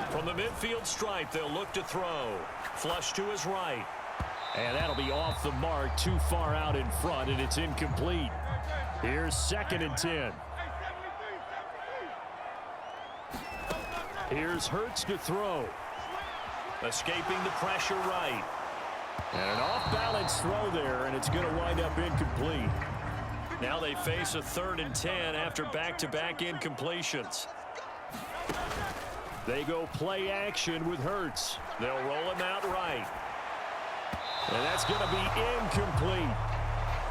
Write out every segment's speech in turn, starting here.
From the midfield stripe, they'll look to throw. Flush to his right. And that'll be off the mark, too far out in front, and it's incomplete. Here's 2nd and 10. Here's Hurts to throw. Escaping the pressure right. And an off-balance throw there, and it's going to wind up incomplete. Now they face a 3rd and 10 after back-to-back incompletions. They go play action with Hurts. They'll roll him out right. And that's going to be incomplete.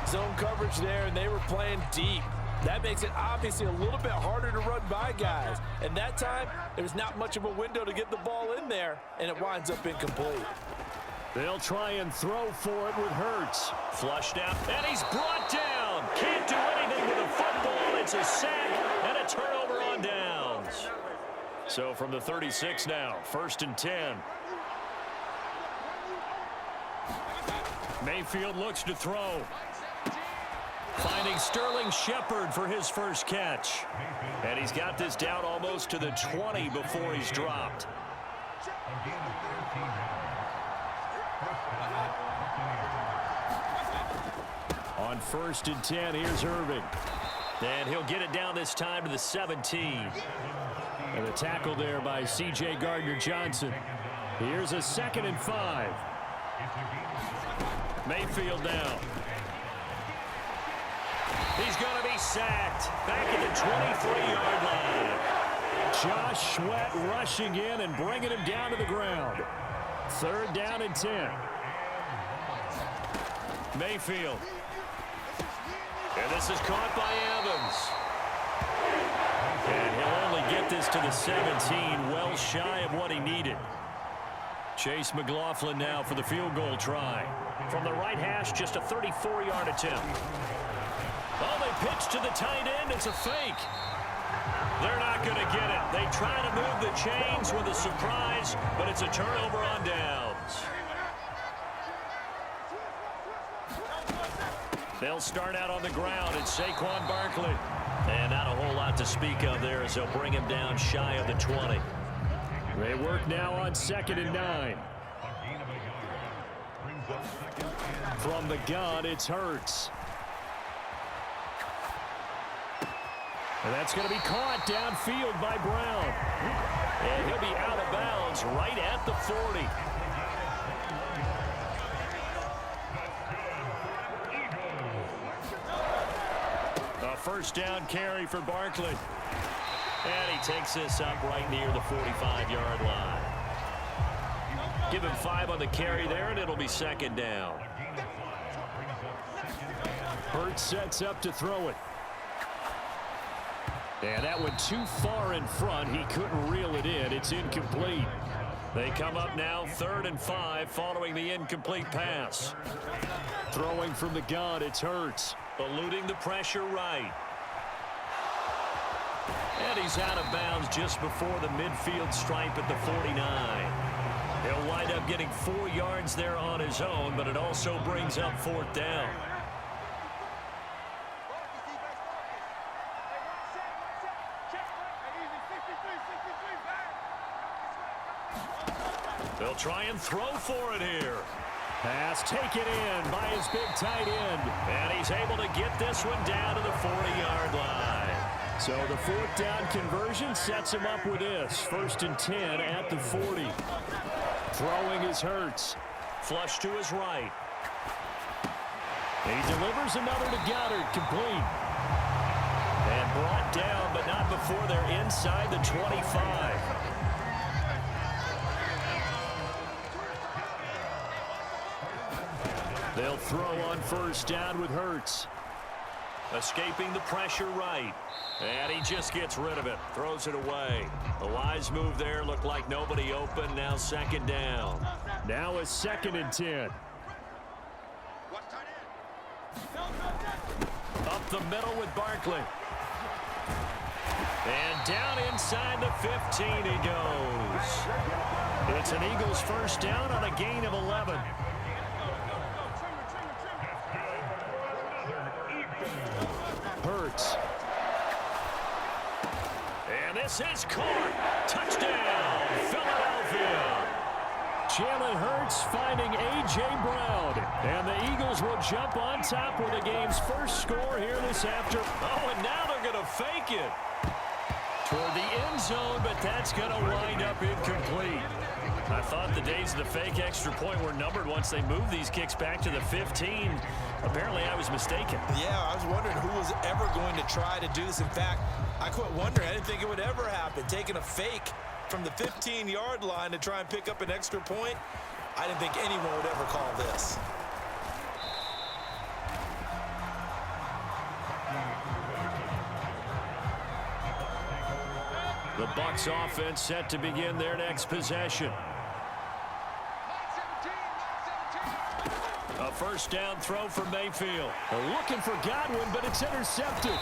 Zone coverage there, and they were playing deep. That makes it obviously a little bit harder to run by guys. And that time, there's not much of a window to get the ball in there, and it winds up incomplete. They'll try and throw for it with Hurts. Flushed out, and he's brought down. Can't do anything with a football. It's a sack and a turnover on downs. So from the 36 now, 1st and 10. Mayfield looks to throw. Finding Sterling Shepard for his first catch. And he's got this down almost to the 20 before he's dropped. On 1st and 10, here's Irving. And he'll get it down this time to the 17. And the tackle there by C.J. Gardner-Johnson. Here's a 2nd and 5. Mayfield down. He's going to be sacked back at the 23-yard line. Josh Sweat rushing in and bringing him down to the ground. 3rd down and 10. Mayfield. And this is caught by Evans. And he'll only get this to the 17, well shy of what he needed. Chase McLaughlin now for the field goal try. From the right hash, just a 34-yard attempt. Oh, they pitch to the tight end. It's a fake. They're not going to get it. They try to move the chains with a surprise, but it's a turnover on downs. They'll start out on the ground. It's Saquon Barkley. And not a whole lot to speak of there as they'll bring him down shy of the 20. They work now on 2nd and 9. From the gun, it's Hurts. And that's going to be caught downfield by Brown. And he'll be out of bounds right at the 40. A 1st down carry for Barkley. And he takes this up right near the 45-yard line. Give him 5 on the carry there, and it'll be 2nd down. Hurts sets up to throw it. And that one too far in front. He couldn't reel it in. It's incomplete. They come up now 3rd and 5 following the incomplete pass. Throwing from the gun, it's Hurts. Eluding the pressure right. And he's out of bounds just before the midfield stripe at the 49. He'll wind up getting 4 yards there on his own, but it also brings up 4th down. They'll try and throw for it here. Pass taken in by his big tight end. And he's able to get this one down to the 40-yard line. So the 4th down conversion sets him up with this. 1st and 10 at the 40. Throwing is Hurts. Flush to his right. He delivers another to Goddard, complete. And brought down, but not before they're inside the 25. They'll throw on 1st down with Hurts. Escaping the pressure right. And he just gets rid of it. Throws it away. A wise move there. Looked like nobody open. Now 2nd down. Now a 2nd and 10. Up the middle with Barkley. And down inside the 15 he goes. It's an Eagles 1st down on a gain of 11. Hurts. And And this is caught. Touchdown, Philadelphia. Jalen Hurts finding A.J. Brown. And the Eagles will jump on top with the game's first score here this afternoon. Oh, and now they're going to fake it toward the end zone, but that's going to wind up incomplete. I thought the days of the fake extra point were numbered once they moved these kicks back to the 15. Apparently, I was mistaken. Yeah, I was wondering who was ever going to try to do this. In fact, I quit wondering. I didn't think it would ever happen. Taking a fake from the 15-yard line to try and pick up an extra point, I didn't think anyone would ever call this. The Bucs offense set to begin their next possession. A first down throw for Mayfield. They're looking for Godwin, but it's intercepted.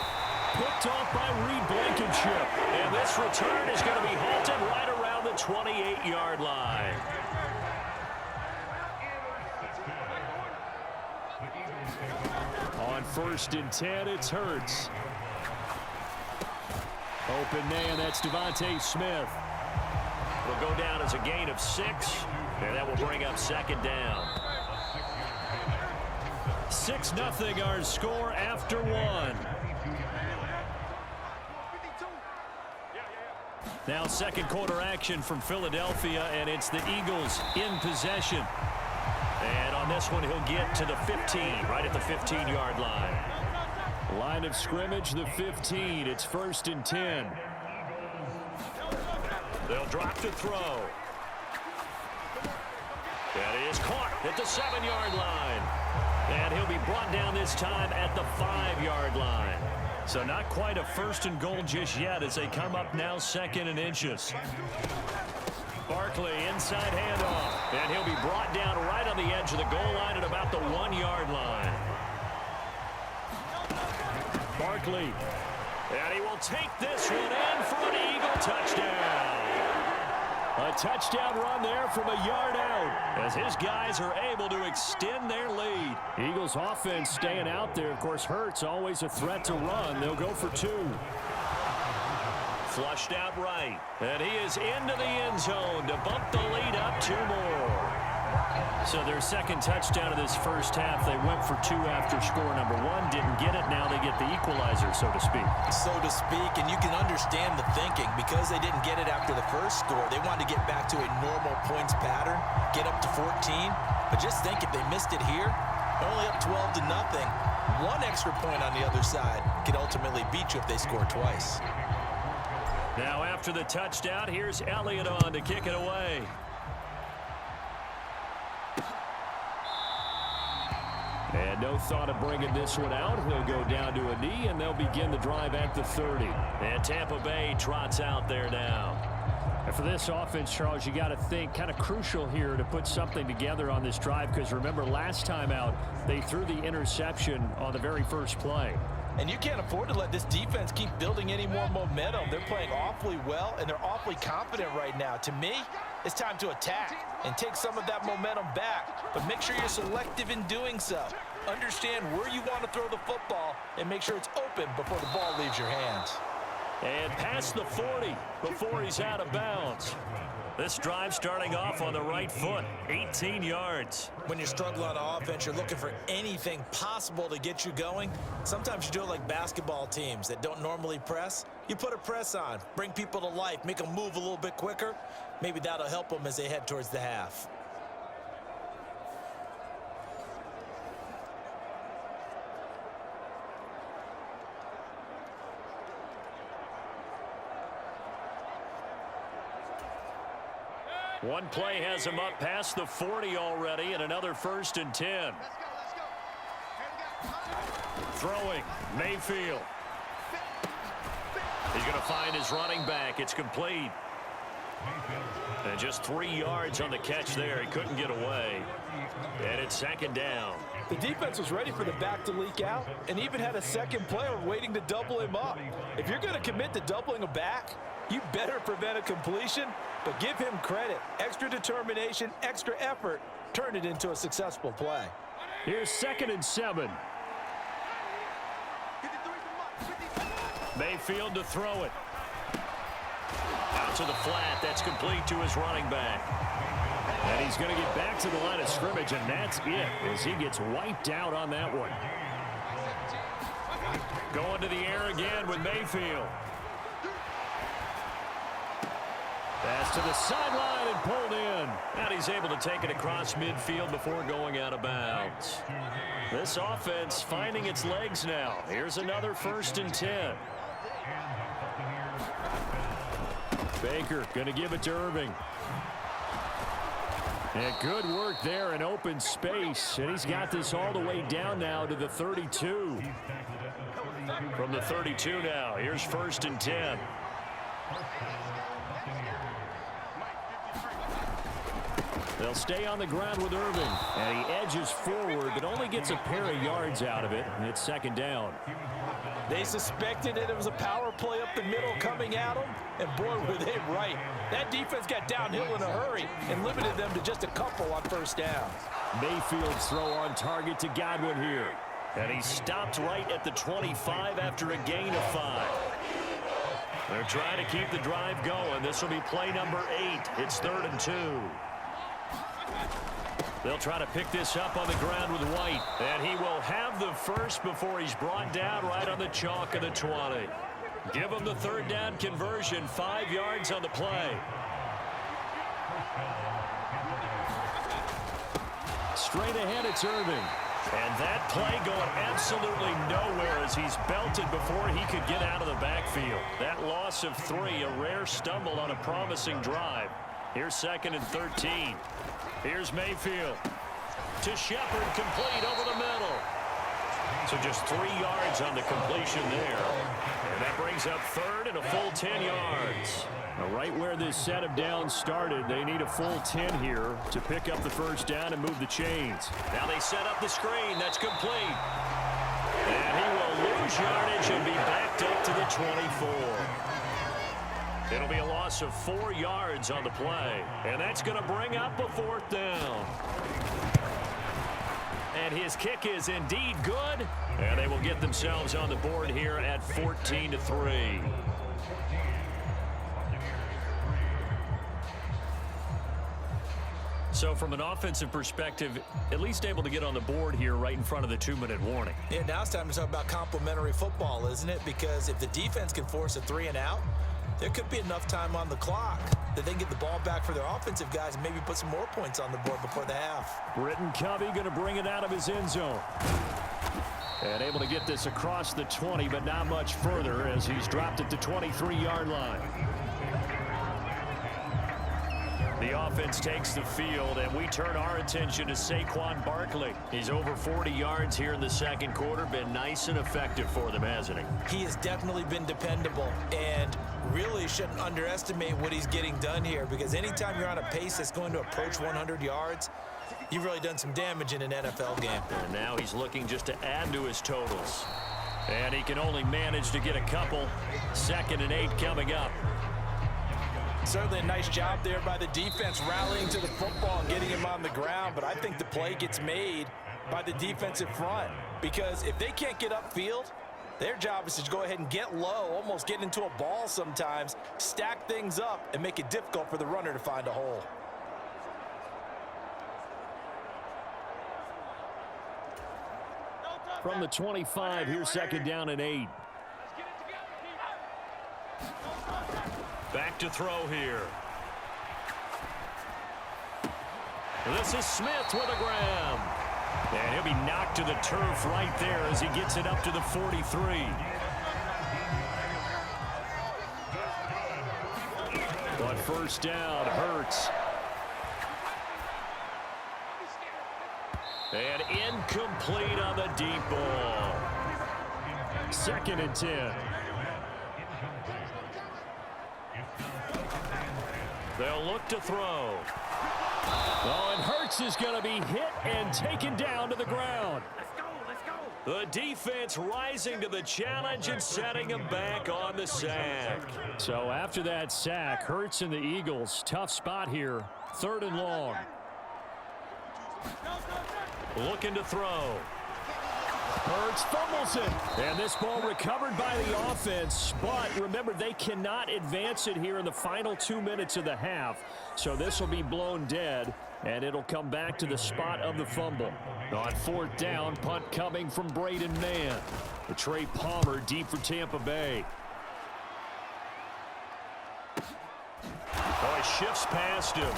Picked off by Reed Blankenship. And this return is going to be halted right around the 28-yard line. On 1st and 10, it's Hurts. Open man, that's Devontae Smith. Will go down as a gain of 6, and that will bring up 2nd down. 6-0 our score after 1. Now 2nd quarter action from Philadelphia, and it's the Eagles in possession. And on this one, he'll get to the 15, right at the 15-yard line. Line of scrimmage, the 15. It's 1st and 10. They'll drop to throw. That is caught at the 7-yard line. And he'll be brought down this time at the 5-yard line. So not quite a 1st and goal just yet as they come up now 2nd and inches. Barkley inside handoff. And he'll be brought down right on the edge of the goal line at about the 1-yard line. Barkley. And he will take this one in for an Eagle touchdown. A touchdown run there from a yard out as his guys are able to extend their lead. Eagles offense staying out there. Of course, Hurts always a threat to run. They'll go for 2. Flushed out right. And he is into the end zone to bump the lead up 2 more. So their 2nd touchdown of this first half. They went for 2 after score number 1. Didn't get it. Now they get the equalizer, so to speak. So to speak, and you can understand the thinking. Because they didn't get it after the first score, they wanted to get back to a normal points pattern, get up to 14. But just think, if they missed it here, only up 12-0. 1 extra point on the other side could ultimately beat you if they score twice. Now after the touchdown, here's Elliott on to kick it away. And no thought of bringing this one out. He'll go down to a knee, and they'll begin the drive at the 30. And Tampa Bay trots out there now. And for this offense, Charles, you got to think kind of crucial here to put something together on this drive, because remember last time out, they threw the interception on the very first play. And you can't afford to let this defense keep building any more momentum. They're playing awfully well, and they're awfully confident right now. To me, it's time to attack and take some of that momentum back. But make sure you're selective in doing so. Understand where you want to throw the football and make sure it's open before the ball leaves your hands. And past the 40 before he's out of bounds. This drive starting off on the right foot, 18 yards. When you're struggling on offense, you're looking for anything possible to get you going. Sometimes you do it like basketball teams that don't normally press. You put a press on, bring people to life, make them move a little bit quicker. Maybe that'll help them as they head towards the half. One play has him up past the 40 already, and another 1st and 10. Throwing, Mayfield. He's going to find his running back. It's complete. And just 3 yards on the catch there. He couldn't get away. And it's 2nd down. The defense was ready for the back to leak out and even had a second player waiting to double him up. If you're going to commit to doubling a back, you better prevent a completion, but give him credit. Extra determination, extra effort, turn it into a successful play. Here's 2nd and 7. Mayfield to throw it. to the flat. That's complete to his running back. And he's going to get back to the line of scrimmage, and that's it as he gets wiped out on that one. Going to the air again with Mayfield. Pass to the sideline and pulled in. And he's able to take it across midfield before going out of bounds. This offense finding its legs now. Here's another 1st and 10. Baker going to give it to Irving. And good work there in open space. And he's got this all the way down now to the 32. From the 32 now, here's 1st and 10. They'll stay on the ground with Irving. And he edges forward, but only gets a pair of yards out of it. And it's 2nd down. They suspected it was a power play up the middle coming at them, and boy, were they right. That defense got downhill in a hurry and limited them to just a couple on 1st down. Mayfield's throw on target to Godwin here. And he stopped right at the 25 after a gain of 5. They're trying to keep the drive going. This will be play number 8. It's 3rd and 2. They'll try to pick this up on the ground with White. And he will have the first before he's brought down right on the chalk of the 20. Give him the 3rd down conversion. 5 yards on the play. Straight ahead, it's Irving. And that play going absolutely nowhere as he's belted before he could get out of the backfield. That loss of 3, a rare stumble on a promising drive. Here's 2nd and 13. Here's Mayfield. To Shepard, complete over the middle. So just 3 yards on the completion there. And that brings up 3rd and a full 10 yards. Now, right where this set of downs started, they need a full 10 here to pick up the 1st down and move the chains. Now they set up the screen. That's complete. And he will lose yardage and be backed up to the 24. It'll be a loss of 4 yards on the play. And that's going to bring up a 4th down. And his kick is indeed good. And they will get themselves on the board here at 14-3. So from an offensive perspective, at least able to get on the board here right in front of the 2-minute warning. Yeah, now it's time to talk about complementary football, isn't it? Because if the defense can force a 3 and out, there could be enough time on the clock that they can get the ball back for their offensive guys and maybe put some more points on the board before the half. Britton Covey going to bring it out of his end zone. And able to get this across the 20, but not much further as he's dropped at the 23-yard line. The offense takes the field, and we turn our attention to Saquon Barkley. He's over 40 yards here in the 2nd quarter. Been nice and effective for them, hasn't he? He has definitely been dependable, and really shouldn't underestimate what he's getting done here, because anytime you're on a pace that's going to approach 100 yards, you've really done some damage in an NFL game. And now he's looking just to add to his totals. And he can only manage to get a couple. 2nd and 8 coming up. Certainly a nice job there by the defense rallying to the football and getting him on the ground, but I think the play gets made by the defensive front, because if they can't get upfield, their job is to go ahead and get low, almost get into a ball sometimes, stack things up, and make it difficult for the runner to find a hole. From the 25, here's 2nd down and 8. Back to throw here. This is Smith with a grab. And he'll be knocked to the turf right there as he gets it up to the 43. But 1st down, Hurts. And incomplete on the deep ball. 2nd and 10. They'll look to throw. Oh, and Hurts is going to be hit and taken down to the ground. Let's go. The defense rising to the challenge and setting him back on the sack. So after that sack, Hurts and the Eagles, tough spot here. 3rd and long. Looking to throw. Hurts fumbles it. And this ball recovered by the offense. But remember, they cannot advance it here in the final 2 minutes of the half. So this will be blown dead, and it'll come back to the spot of the fumble. On 4th down, punt coming from Braden Mann. The Trey Palmer deep for Tampa Bay. Oh, he shifts past him.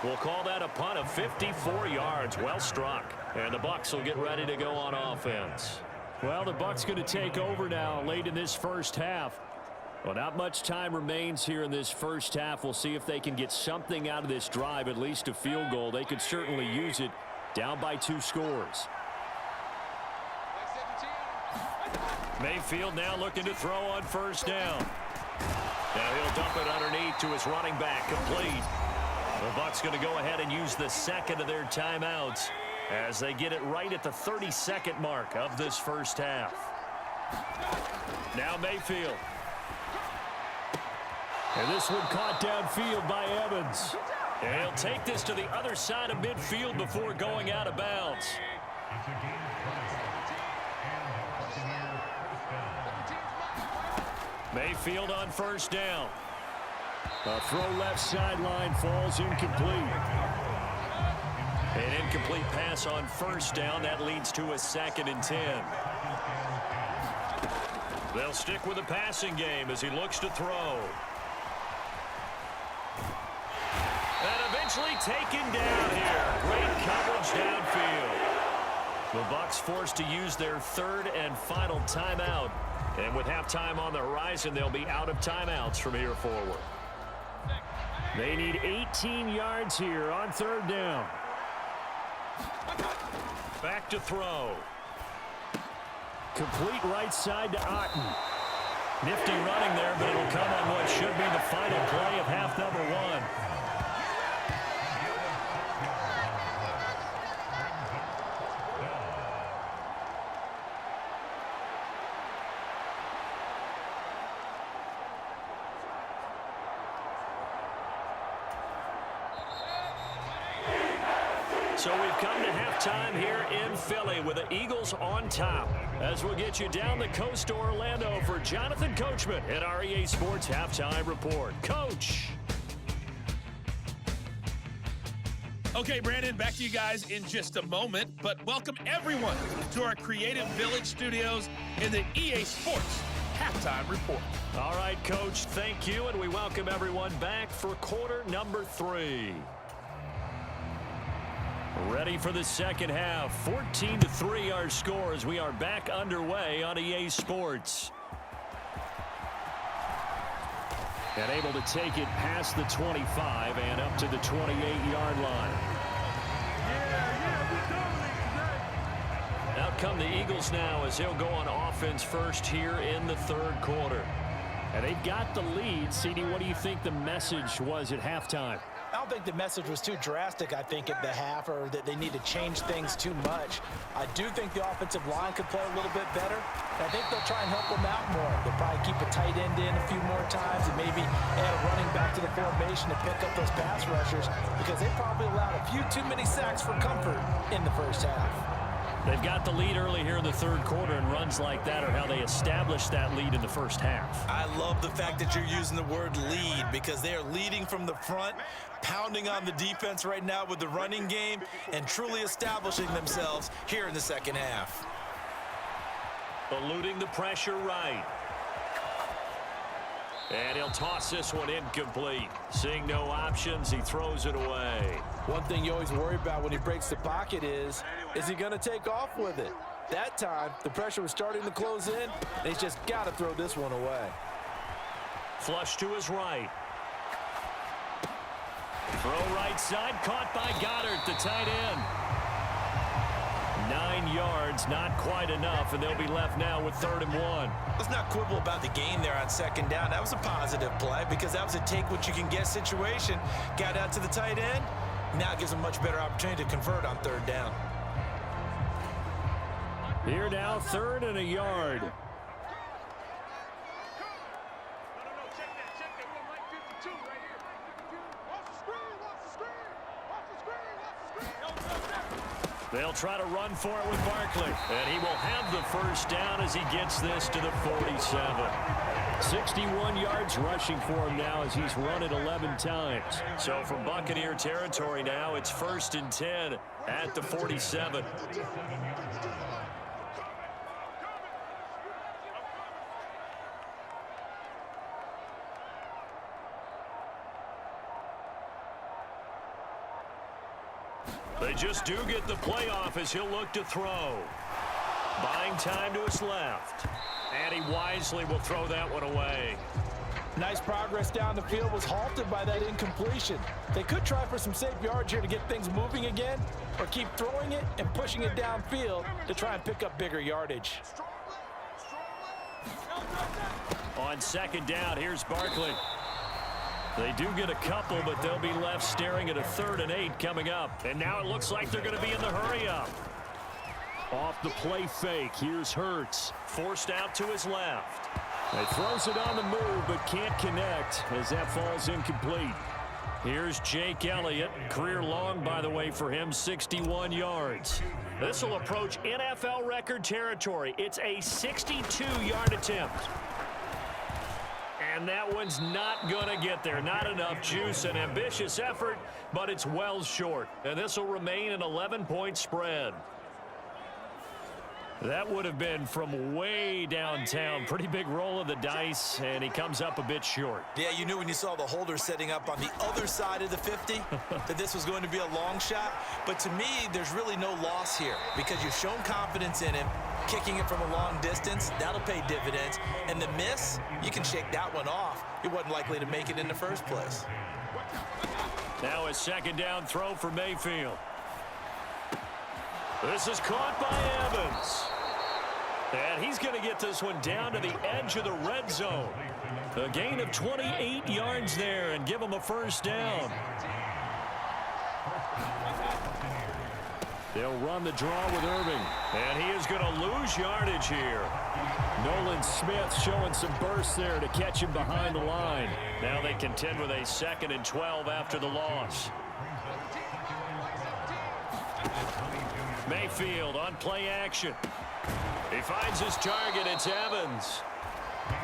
We'll call that a punt of 54 yards. Well struck. And the Bucs will get ready to go on offense. Well, the Bucs going to take over now late in this first half. Well, not much time remains here in this first half. We'll see if they can get something out of this drive, at least a field goal. They could certainly use it, down by 2 scores. Mayfield now looking to throw on 1st down. Now he'll dump it underneath to his running back, complete. The Bucs going to go ahead and use the second of their timeouts as they get it right at the 32nd mark of this first half. Now Mayfield. And this one caught downfield by Evans. And he'll take this to the other side of midfield before going out of bounds. Mayfield on 1st down. A throw left sideline falls incomplete. An incomplete pass on 1st down. That leads to a 2nd and 10. They'll stick with the passing game as he looks to throw. And eventually taken down here. Great coverage downfield. The Bucs forced to use their 3rd and final timeout. And with halftime on the horizon, they'll be out of timeouts from here forward. They need 18 yards here on 3rd down. Back to throw. Complete right side to Otten. Nifty running there, but it'll come on what should be the final play of half number 1. So we've come to halftime here in Philly with the Eagles on top. As we'll get you down the coast to Orlando for Jonathan Coachman at our EA Sports Halftime Report. Coach. Okay, Brandon, back to you guys in just a moment. But welcome everyone to our Creative Village studios in the EA Sports Halftime Report. All right, Coach, thank you. And we welcome everyone back for quarter number 3. Ready for the second half. 14-3 our score as we are back underway on EA Sports. And able to take it past the 25 and up to the 28-yard line. Out come the Eagles now as they'll go on offense first here in the 3rd quarter. And they've got the lead. CD, what do you think the message was at halftime? I don't think the message was too drastic, I think, at the half, or that they need to change things too much. I do think the offensive line could play a little bit better. And I think they'll try and help them out more. They'll probably keep a tight end in a few more times and maybe add a running back to the formation to pick up those pass rushers, because they probably allowed a few too many sacks for comfort in the first half. They've got the lead early here in the 3rd quarter, and runs like that are how they establish that lead in the first half. I love the fact that you're using the word lead, because they are leading from the front, pounding on the defense right now with the running game, and truly establishing themselves here in the second half. Eluding the pressure right. And he'll toss this one incomplete. Seeing no options, he throws it away. One thing you always worry about when he breaks the pocket is he going to take off with it? That time, the pressure was starting to close in, and he's just got to throw this one away. Flush to his right. Throw right side, caught by Goddard, the tight end. 9 yards, not quite enough, and they'll be left now with 3rd and 1. Let's not quibble about the gain there on 2nd down. That was a positive play, because that was a take-what-you-can-get situation. Got out to the tight end. Now it gives them a much better opportunity to convert on 3rd down. Here now, 3rd and a yard. They'll try to run for it with Barkley. And he will have the first down as he gets this to the 47. 61 yards rushing for him now as he's run it 11 times. So from Buccaneer territory now, it's 1st and 10 at the 47. They just do get the playoff as he'll look to throw. Buying time to his left. And he wisely will throw that one away. Nice progress down the field was halted by that incompletion. They could try for some safe yards here to get things moving again, or keep throwing it and pushing it downfield to try and pick up bigger yardage. On 2nd down, here's Barkley. They do get a couple, but they'll be left staring at a 3rd and 8 coming up. And now it looks like they're going to be in the hurry-up. Off the play fake, here's Hurts. Forced out to his left. He throws it on the move, but can't connect as that falls incomplete. Here's Jake Elliott. Career long, by the way, for him, 61 yards. This will approach NFL record territory. It's a 62-yard attempt. And that one's not going to get there. Not enough juice. An ambitious effort, but it's well short. And this will remain an 11-point spread. That would have been from way downtown. Pretty big roll of the dice, and he comes up a bit short. Yeah, you knew when you saw the holder setting up on the other side of the 50 that this was going to be a long shot. But to me, there's really no loss here because you've shown confidence in him. Kicking it from a long distance, that'll pay dividends. And the miss, you can shake that one off. He wasn't likely to make it in the first place. Now a 2nd down throw for Mayfield. This is caught by Evans. And he's going to get this one down to the edge of the red zone. A gain of 28 yards there and give him a first down. They'll run the draw with Irving. And he is going to lose yardage here. Nolan Smith showing some burst there to catch him behind the line. Now they contend with a 2nd and 12 after the loss. Mayfield on play action. He finds his target. It's Evans.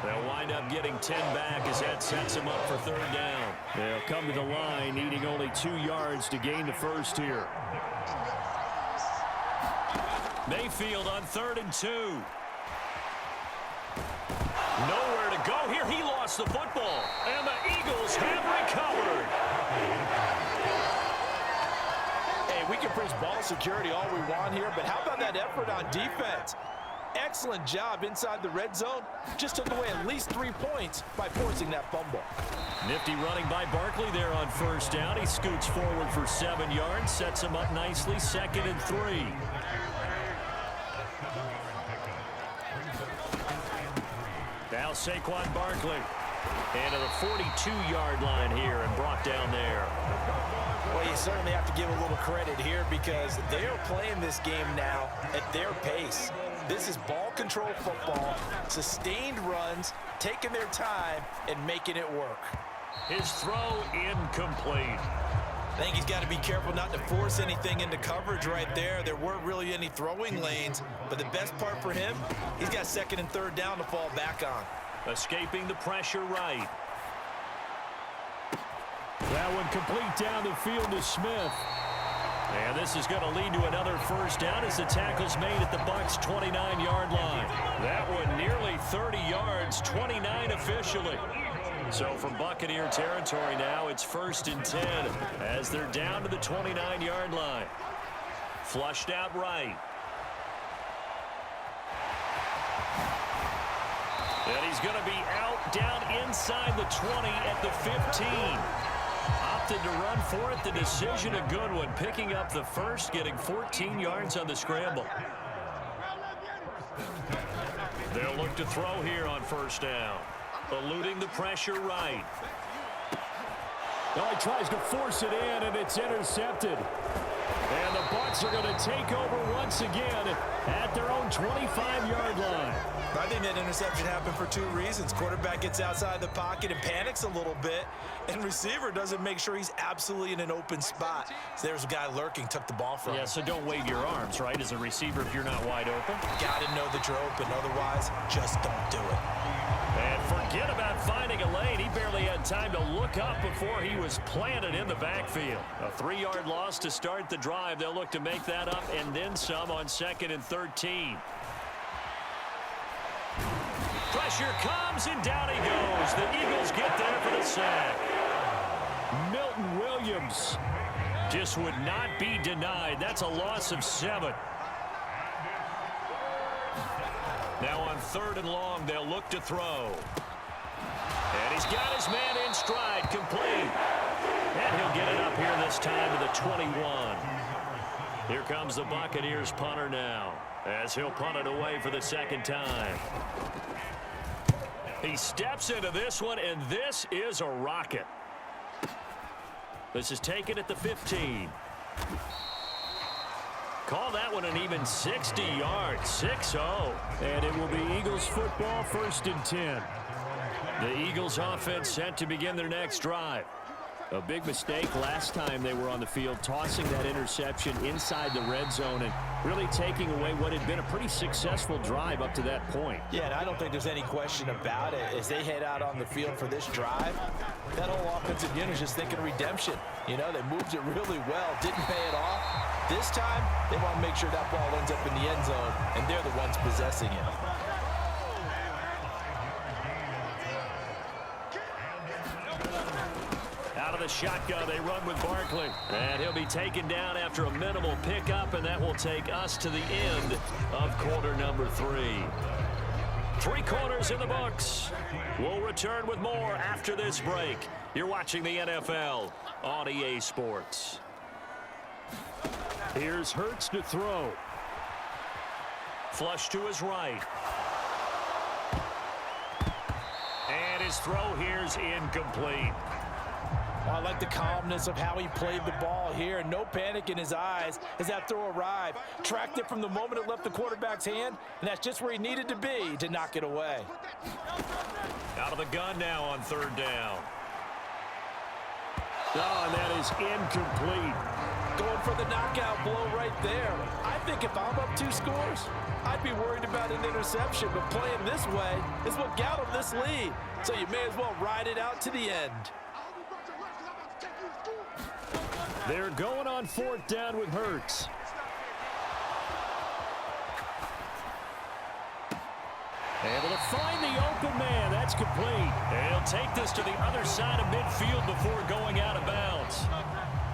They'll wind up getting 10 back as that sets him up for 3rd down. They'll come to the line needing only 2 yards to gain the first here. Mayfield on 3rd and 2. Nowhere to go here. He lost the football. And the Eagles have recovered. Hey, we can praise ball security all we want here, but how about that effort on defense? Excellent job inside the red zone. Just took away at least 3 points by forcing that fumble. Nifty running by Barkley there on 1st down. He scoots forward for 7 yards. Sets him up nicely. 2nd and 3. Now Saquon Barkley into the 42-yard line here and brought down there. Well, you certainly have to give a little credit here because they are playing this game now at their pace. This is ball control football, sustained runs, taking their time, and making it work. His throw incomplete. I think he's got to be careful not to force anything into coverage right there. There weren't really any throwing lanes, but the best part for him, he's got 2nd and 3rd down to fall back on. Escaping the pressure right. That one complete down the field to Smith. And this is going to lead to another first down as the tackle's made at the Bucs' 29-yard line. That one nearly 30 yards, 29 officially. So from Buccaneer territory now, it's 1st and 10 as they're down to the 29-yard line. Flushed out right. And he's going to be out down inside the 20 at the 15. Opted to run for it. The decision a good one. Picking up the first, getting 14 yards on the scramble. They'll look to throw here on 1st down. Eluding the pressure right. Oh, he tries to force it in, and it's intercepted. And the Bucs are going to take over once again at their own 25-yard line. I think that interception happened for two reasons. Quarterback gets outside the pocket and panics a little bit, and receiver doesn't make sure he's absolutely in an open spot. So there's a guy lurking, took the ball from him. Yeah, so don't wave your arms, right, as a receiver if you're not wide open. Got to know that you're open. Otherwise, just don't do it. And forget about finding a lane. He barely had time to look up before he was planted in the backfield. A 3-yard loss to start the drive. They'll look to make that up and then some on 2nd and 13. Pressure comes, and down he goes. The Eagles get there for the sack. Milton Williams just would not be denied. That's a loss of 7. Now on 3rd and long, they'll look to throw. And he's got his man in stride, complete. And he'll get it up here this time to the 21. Here comes the Buccaneers punter now, as he'll punt it away for the 2nd time. He steps into this one, and this is a rocket. This is taken at the 15. Call that one an even 60 yards, 6-0. And it will be Eagles football, 1st and 10. The Eagles offense set to begin their next drive. A big mistake last time they were on the field, tossing that interception inside the red zone and really taking away what had been a pretty successful drive up to that point. Yeah, and I don't think there's any question about it. As they head out on the field for this drive, that whole offensive unit is just thinking redemption. You know, they moved it really well, didn't pay it off. This time, they want to make sure that ball ends up in the end zone, and they're the ones possessing it. Out of the shotgun, they run with Barkley. And he'll be taken down after a minimal pickup, and that will take us to the end of quarter number 3. 3 quarters in the books. We'll return with more after this break. You're watching the NFL on EA Sports. Here's Hurts to throw. Flush to his right. And his throw here's incomplete. Well, I like the calmness of how he played the ball here. No panic in his eyes as that throw arrived. Tracked it from the moment it left the quarterback's hand, and that's just where he needed to be to knock it away. Out of the gun now on 3rd down. Oh, and that is incomplete. Going for the knockout blow right there. I think if I'm up 2 scores, I'd be worried about an interception, but playing this way is what got him this lead. So you may as well ride it out to the end. They're going on 4th down with Hurts. Able to find the open man. That's complete. And he'll take this to the other side of midfield before going out of bounds.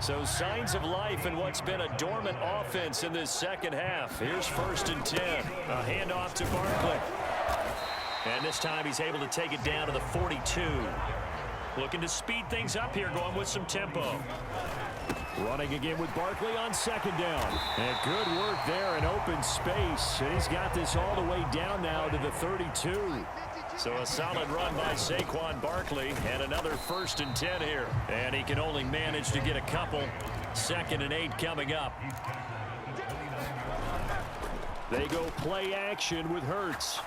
So signs of life in what's been a dormant offense in this 2nd half. Here's 1st and 10. A handoff to Barkley. And this time he's able to take it down to the 42. Looking to speed things up here, going with some tempo. Running again with Barkley on 2nd down. And good work there in open space. And he's got this all the way down now to the 32. So a solid run by Saquon Barkley and another 1st and 10 here. And he can only manage to get a couple. 2nd and 8 coming up. They go play action with Hurts.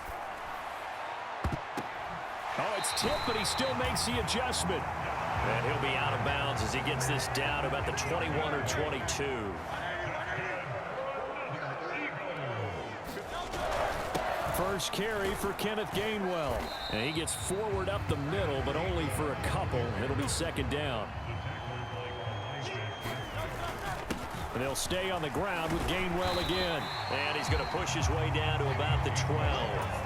Oh, it's tipped, but he still makes the adjustment. And he'll be out of bounds as he gets this down about the 21 or 22. First carry for Kenneth Gainwell. And he gets forward up the middle, but only for a couple. It'll be 2nd down. And they'll stay on the ground with Gainwell again. And he's going to push his way down to about the 12.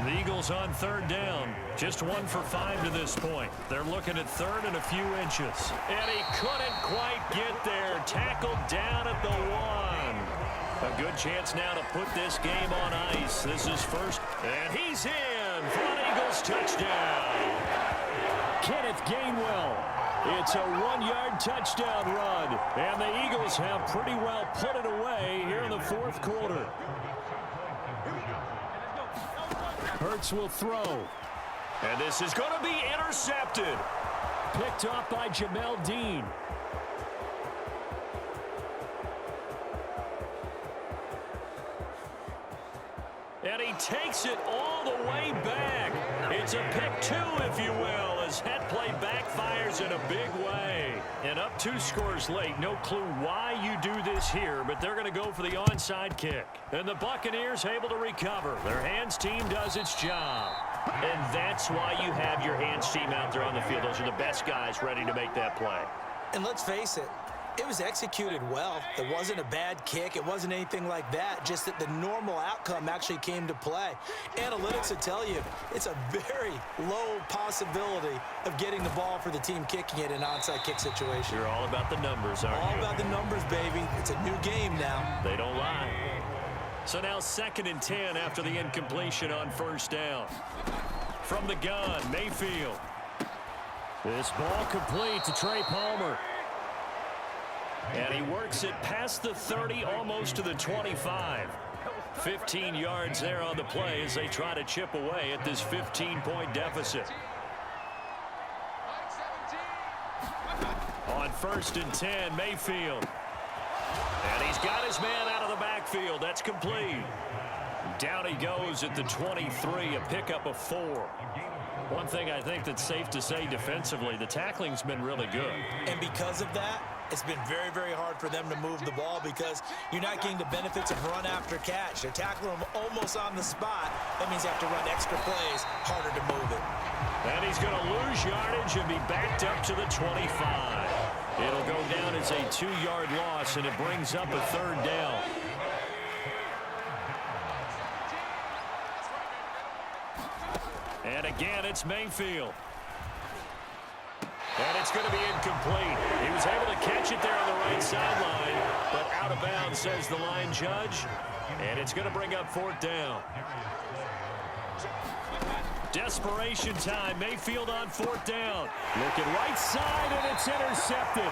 The Eagles on 3rd down. Just 1 for 5 to this point. They're looking at 3rd and a few inches. And he couldn't quite get there. Tackled down at the 1. A good chance now to put this game on ice. This is 1st. And he's in for an Eagles touchdown. Kenneth Gainwell. It's a 1-yard touchdown run. And the Eagles have pretty well put it away here in the 4th quarter. Hurts will throw. And this is going to be intercepted. Picked off by Jamel Dean. takes it all the way back. It's a pick two, if you will, as that play backfires in a big way. And up 2 scores late. No clue why you do this here, but they're going to go for the onside kick. And the Buccaneers able to recover. Their hands team does its job. And that's why you have your hands team out there on the field. Those are the best guys ready to make that play. And let's face it, it was executed well. It wasn't a bad kick. It wasn't anything like that. Just that the normal outcome actually came to play. Analytics will tell you it's a very low possibility of getting the ball for the team kicking it in an onside kick situation. You're all about the numbers, aren't you? All about the numbers, baby. It's a new game now. They don't lie. So now 2nd and 10 after the incompletion on 1st down. From the gun, Mayfield. This ball complete to Trey Palmer. And he works it past the 30, almost to the 25. 15 yards there on the play as they try to chip away at this 15-point deficit. On 1st and 10, Mayfield. And he's got his man out of the backfield. That's complete. Down he goes at the 23, a pickup of 4. One thing I think that's safe to say defensively, the tackling's been really good. And because of that, it's been very, very hard for them to move the ball because you're not getting the benefits of run after catch. They're tackling them almost on the spot. That means you have to run extra plays, harder to move it. And he's going to lose yardage and be backed up to the 25. It'll go down as a 2-yard loss, and it brings up a 3rd down. And again, it's Mayfield. And it's going to be incomplete. He was able to catch it there on the right sideline, but out of bounds, says the line judge. And it's going to bring up 4th down. Desperation time. Mayfield on 4th down. Looking right side, and it's intercepted.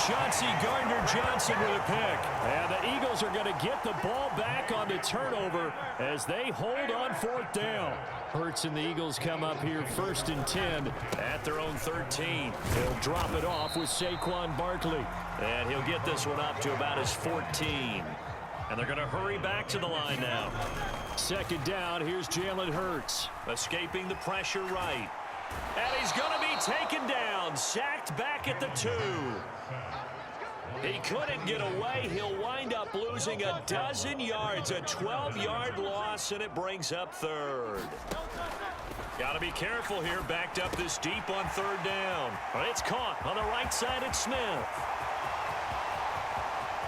Chauncey Gardner-Johnson with a pick. And the Eagles are going to get the ball back on the turnover as they hold on 4th down. Hurts and the Eagles come up here 1st and 10 at their own 13. He'll drop it off with Saquon Barkley. And he'll get this one up to about his 14. And they're going to hurry back to the line now. 2nd down, here's Jalen Hurts. Escaping the pressure right. And he's going to be taken down. Sacked back at the 2. He couldn't get away. He'll wind up losing a dozen yards. A 12-yard loss, and it brings up 3rd. Got to be careful here. Backed up this deep on 3rd down. But it's caught on the right side at Smith.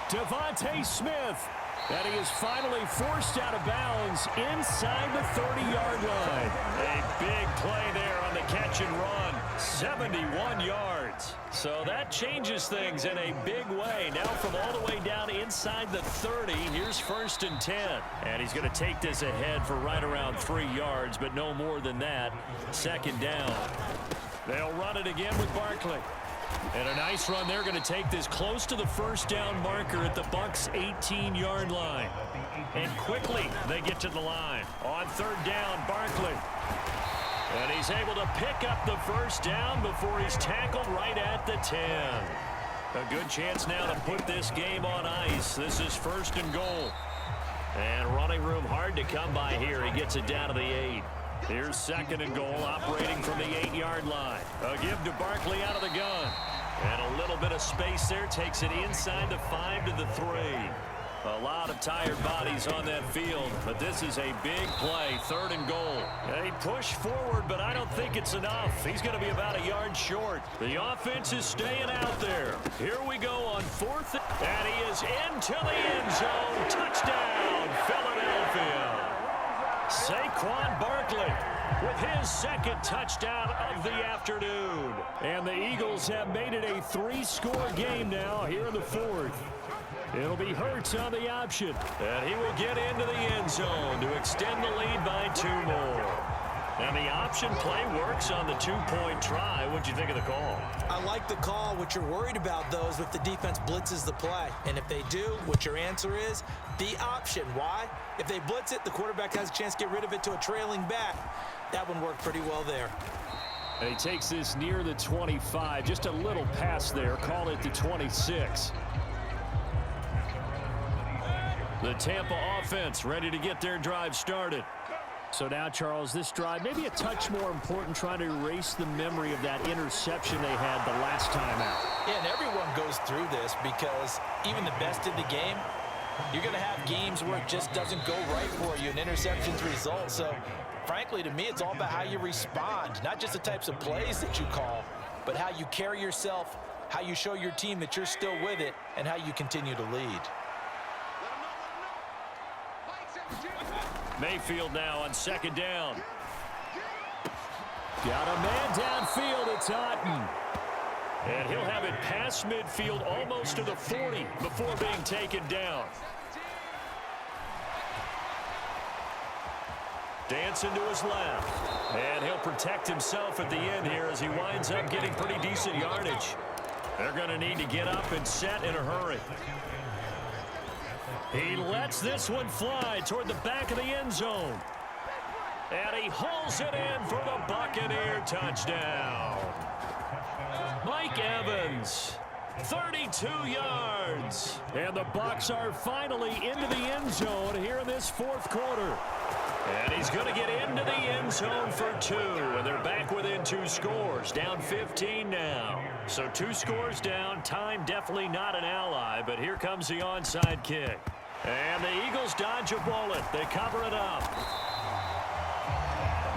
Devontae Smith. And he is finally forced out of bounds inside the 30-yard line. A big play there on the catch and run. 71 yards. So that changes things in a big way. Now from all the way down inside the 30, here's 1st and 10. And he's going to take this ahead for right around 3 yards, but no more than that. 2nd down. They'll run it again with Barkley. And a nice run. They're going to take this close to the 1st down marker at the Bucs' 18-yard line. And quickly they get to the line. On 3rd down, Barkley. And he's able to pick up the 1st down before he's tackled right at the 10. A good chance now to put this game on ice. This is 1st and goal. And running room hard to come by here. He gets it down to the 8. Here's 2nd and goal, operating from the 8-yard line. A give to Barkley out of the gun. And a little bit of space there, takes it inside the 5 to the 3. A lot of tired bodies on that field, but this is a big play, 3rd and goal. They push forward, but I don't think it's enough. He's going to be about a yard short. The offense is staying out there. Here we go on 4th, and he is into the end zone. Touchdown, Philadelphia. Saquon Barkley with his 2nd touchdown of the afternoon. And the Eagles have made it a 3-score game now here in the 4th. It'll be Hurts on the option. And he will get into the end zone to extend the lead by 2 more. And the option play works on the 2-point try. What'd you think of the call? I like the call. What you're worried about, though, is if the defense blitzes the play. And if they do, what your answer is, the option. Why? If they blitz it, the quarterback has a chance to get rid of it to a trailing back. That one worked pretty well there. And he takes this near the 25. Just a little pass there. Call it the 26. The Tampa offense ready to get their drive started. So now, Charles, this drive maybe a touch more important, trying to erase the memory of that interception they had the last time out. Yeah, and everyone goes through this because even the best in the game, you're going to have games where it just doesn't go right for you, and interceptions result. So, frankly, to me, it's all about how you respond, not just the types of plays that you call, but how you carry yourself, how you show your team that you're still with it, and how you continue to lead. Mayfield now on second down. Got a man downfield. It's Otten. And he'll have it past midfield almost to the 40 before being taken down. Dancing to his left. And he'll protect himself at the end here as he winds up getting pretty decent yardage. They're going to need to get up and set in a hurry. He lets this one fly toward the back of the end zone. And he hauls it in for the Buccaneer touchdown. Mike Evans, 32 yards. And the Bucs are finally into the end zone here in this fourth quarter. And he's going to get into the end zone for 2. And they're back within 2 scores. Down 15 now. So 2 scores down. Time definitely not an ally. But here comes the onside kick. And the Eagles dodge a bullet. They cover it up.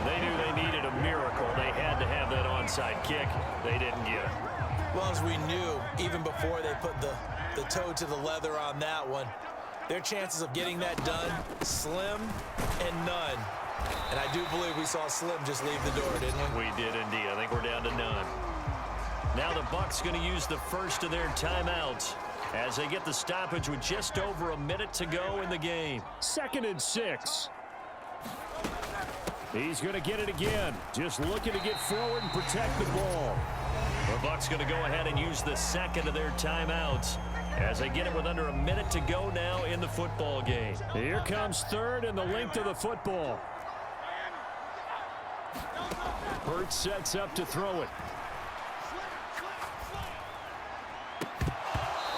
They knew they needed a miracle. They had to have that onside kick. They didn't get it. Well, as we knew, even before they put the toe to the leather on that one, their chances of getting that done, slim and none. And I do believe we saw Slim just leave the door, didn't we? We did indeed. I think we're down to none. Now the Bucs going to use the first of their timeouts as they get the stoppage with just over a minute to go in the game. 2nd and 6. He's going to get it again. Just looking to get forward and protect the ball. The Bucs going to go ahead and use the second of their timeouts as they get it with under a minute to go now in the football game. Here comes 3rd and the length of the football. Hurts sets up to throw it.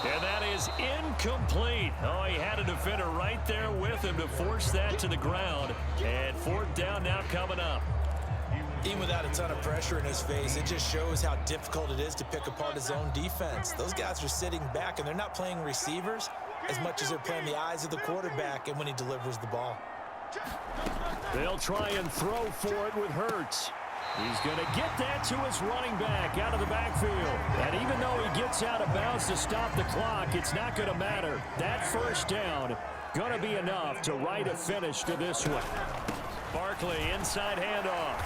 And that is incomplete. Oh, he had a defender right there with him to force that to the ground. And 4th down now coming up. Even without a ton of pressure in his face, it just shows how difficult it is to pick apart his own defense. Those guys are sitting back, and they're not playing receivers as much as they're playing the eyes of the quarterback and when he delivers the ball. They'll try and throw for it with Hurts. He's going to get that to his running back out of the backfield. And even though he gets out of bounds to stop the clock, it's not going to matter. That 1st down going to be enough to write a finish to this one. Barkley, inside handoff.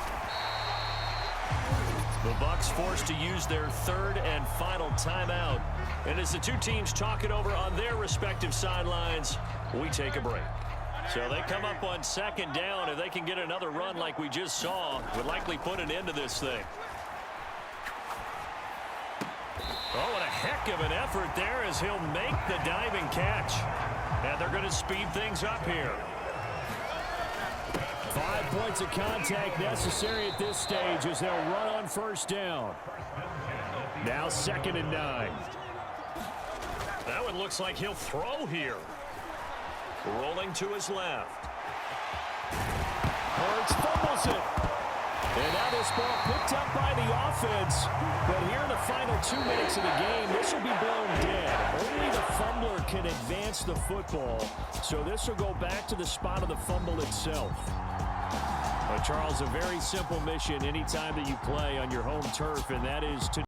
The Bucs forced to use their 3rd and final timeout. And as the 2 teams talk it over on their respective sidelines, we take a break. So they come up on 2nd down. If they can get another run like we just saw, would likely put an end to this thing. Oh, what a heck of an effort there as he'll make the diving catch. And they're going to speed things up here. 5 points of contact necessary at this stage as they'll run on 1st down. Now 2nd and 9. That one looks like he'll throw here. Rolling to his left. Hurts fumbles it. And now this ball picked up by the offense. But here in the final 2 minutes of the game, this will be blown dead. Only the fumbler can advance the football. So this will go back to the spot of the fumble itself. Charles, a very simple mission anytime that you play on your home turf, and that is to